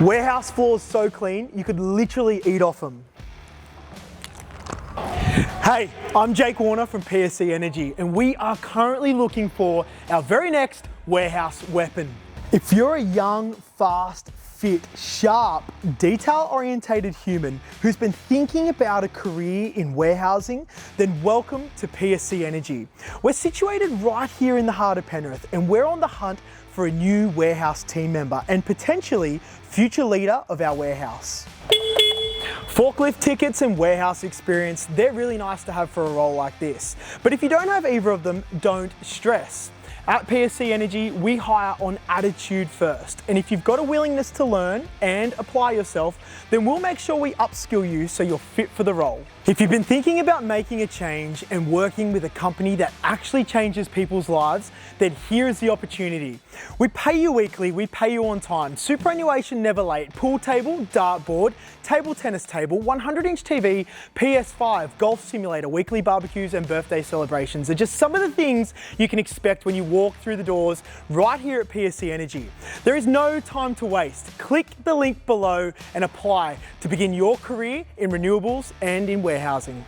Warehouse floors so clean, you could literally eat off them. Hey, I'm Jake Warner from PSC Energy, and we are currently looking for our very next warehouse weapon. If you're a young, fast, fit, sharp, detail-orientated human who's been thinking about a career in warehousing, then welcome to PSC Energy. We're situated right here in the heart of Penrith, and we're on the hunt for a new warehouse team member and potentially future leader of our warehouse. Forklift tickets and warehouse experience, they're really nice to have for a role like this. But if you don't have either of them, don't stress. At PSC Energy, we hire on attitude first. And if you've got a willingness to learn and apply yourself, then we'll make sure we upskill you so you're fit for the role. If you've been thinking about making a change and working with a company that actually changes people's lives, then here's the opportunity. We pay you weekly, we pay you on time, superannuation never late, pool table, dartboard, table tennis table, 100-inch TV, PS5, golf simulator, weekly barbecues and birthday celebrations are just some of the things you can expect when you walk through the doors right here at PSC Energy. There is no time to waste. Click the link below and apply to begin your career in renewables and in warehousing.